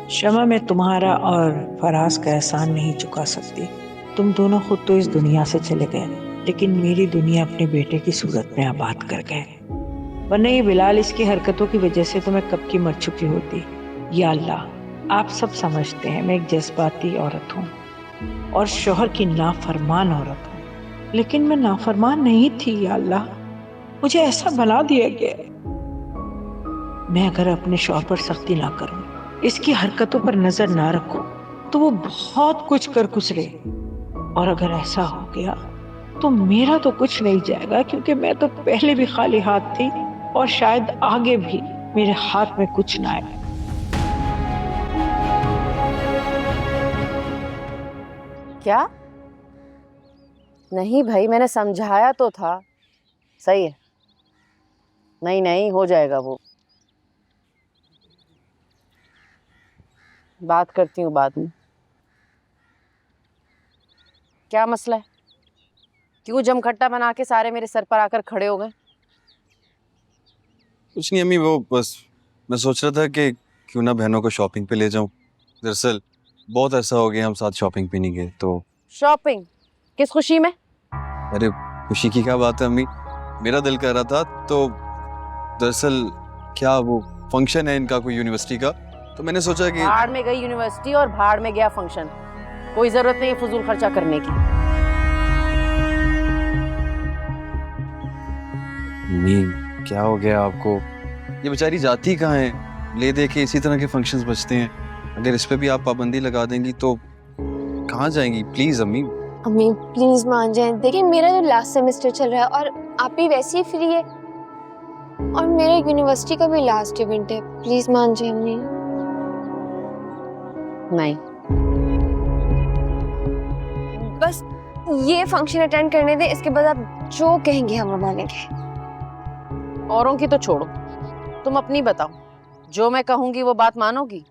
शमा, मैं तुम्हारा और फराज का एहसान नहीं चुका सकती। तुम दोनों खुद तो इस दुनिया से चले गए, लेकिन मेरी दुनिया अपने बेटे की सूरत में आबाद कर गए। वरना ये बिलाल, इसकी हरकतों की वजह से तो मैं कब की मर चुकी होती। या अल्लाह, आप सब समझते हैं मैं एक जज्बाती औरत हूँ और शोहर की नाफरमान औरत हूँ, लेकिन मैं नाफरमान नहीं थी। या अल्लाह, मुझे ऐसा बना दिया गया। मैं अगर अपने शौहर पर सख्ती ना करूं, इसकी हरकतों पर नजर ना रखूं, तो वो बहुत कुछ कर गुजरे। और अगर ऐसा हो गया तो मेरा तो कुछ नहीं जाएगा, क्योंकि मैं तो पहले भी खाली हाथ थी और शायद आगे भी मेरे हाथ में कुछ ना आए। क्या? नहीं भाई, मैंने समझाया तो था। सही है, नहीं नहीं हो जाएगा वो। बात करती हूँ बाद में। क्या मसला है? क्यों जमखट्टा बना के सारे मेरे सर पर आकर खड़े हो गए? कुछ नहीं अम्मी, वो बस मैं सोच रहा था कि क्यों ना बहनों को शॉपिंग पे ले जाऊं। दरअसल बहुत ऐसा हो गया हम साथ शॉपिंग पे नहीं गए तो। शॉपिंग? किस खुशी में? अरे खुशी की क्या बात है अम्मी, मेरा दिल कर रहा था तो। दरअसल क्या वो फंक्शन है इनका कोई यूनिवर्सिटी का, तो मैंने सोचा कि भाड़ में गई यूनिवर्सिटी और भाड़ में गया फंक्शन। कोई जरूरत नहीं फजूल खर्चा करने की। अम्मी क्या हो गया आपको? ये बेचारी जाती कहाँ है, ले दे के इसी तरह के फंक्शंस बचते हैं। अगर इस पे भी आप पाबंदी लगा देंगी तो कहाँ जाएंगी? प्लीज अम्मी। अम्मी प्लीज मान जाए। देखिए मेरा जो लास्ट सेमेस्टर चल रहा है और आप भी वैसे ही फ्री है, और मेरा यूनिवर्सिटी का भी लास्ट इवेंट है। प्लीज मान जाए अम्मी। नहीं, बस ये फंक्शन अटेंड करने दे, इसके बाद आप जो कहेंगे हम मानेंगे। औरों की तो छोड़ो, तुम अपनी बताओ। जो मैं कहूंगी वो बात मानोगी?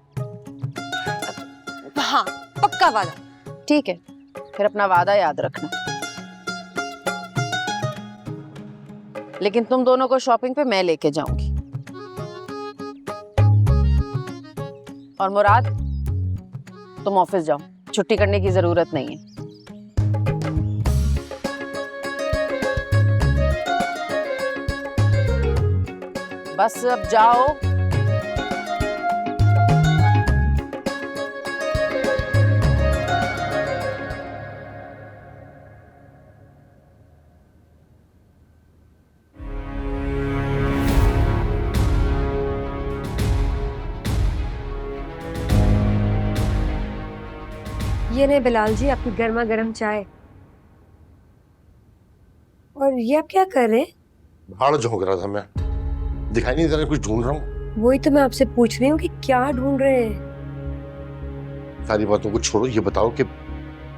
हाँ पक्का वादा। ठीक है, फिर अपना वादा याद रखना। लेकिन तुम दोनों को शॉपिंग पे मैं लेके जाऊंगी। और मुराद, तुम ऑफिस जाओ, छुट्टी करने की जरूरत नहीं है। बस अब जाओ। ये ने बिलाल जी आपकी गर्मा गर्म चाय। और ये आप क्या कर रहे हैं? भाड़ झोंक रहा था मैं, दिखाई नहीं दे रहा कुछ ढूंढ रहा हूँ। वही तो मैं आपसे पूछ रही हूँ कि क्या ढूंढ रहे हैं। सारी बातों को छोड़ो, ये बताओ कि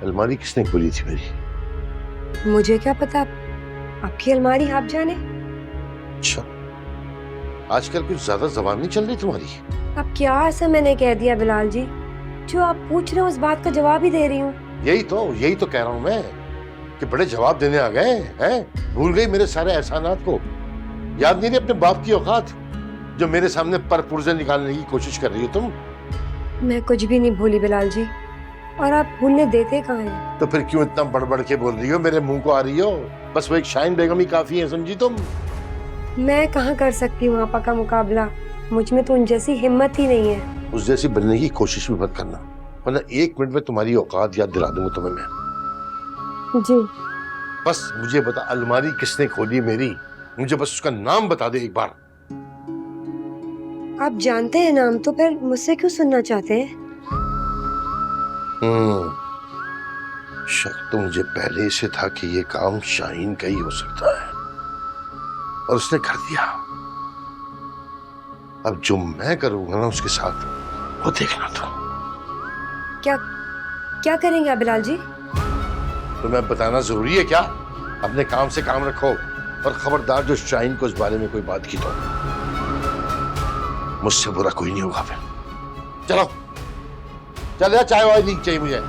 अलमारी किसने खोली थी मेरी? मुझे क्या पता, आपकी अलमारी आप जाने। अच्छा, आजकल कुछ ज्यादा जबान नहीं चल रही तुम्हारी। अब क्या ऐसा मैंने कह दिया बिलाल जी? जो आप पूछ रहे हो उस बात का जवाब ही दे रही हूँ। यही तो कह रहा हूँ मैं कि बड़े जवाब देने आ गए हैं। भूल गई मेरे सारे एहसानात को? याद नहीं रही अपने बाप की औकात, जो मेरे सामने पर पुर्जे निकालने की कोशिश कर रही हो तुम? मैं कुछ भी नहीं भूली बिलाल जी, और आप भूलने देते कहाँ हैं? तो फिर क्यों इतना बढ़ के बोल रही हो, मेरे मुंह को आ रही हो? बस वो एक शाहीन बेगम ही काफी है, समझी तुम? मैं कहाँ कर सकती हूँ आपा का मुकाबला? मुझ में तो उन जैसी हिम्मत ही नहीं है। उस जैसी बनने की कोशिश भी मत करना, वरना 1 मिनट में तुम्हारी औकात याद दिला दूंगा तुम्हें मैं। जी बस मुझे बता, अलमारी किसने खोली मेरी? मुझे बस उसका नाम बता दे एक बार। आप जानते हैं नाम, तो फिर मुझसे क्यों सुनना चाहते हैं? शक तो मुझे पहले से था कि ये काम शाहीन का ही हो सकता है, और उसने कर दिया। अब जो मैं करूंगा ना उसके साथ, वो देखना तुम। क्या करेंगे आप बिलाल जी? तुम्हें बताना जरूरी है क्या? अपने काम से काम रखो, और खबरदार जो शाहीन को इस बारे में कोई बात की तो मुझसे बुरा कोई नहीं होगा। फिर चलो चल यार, चाय वाय नहीं चाहिए मुझे।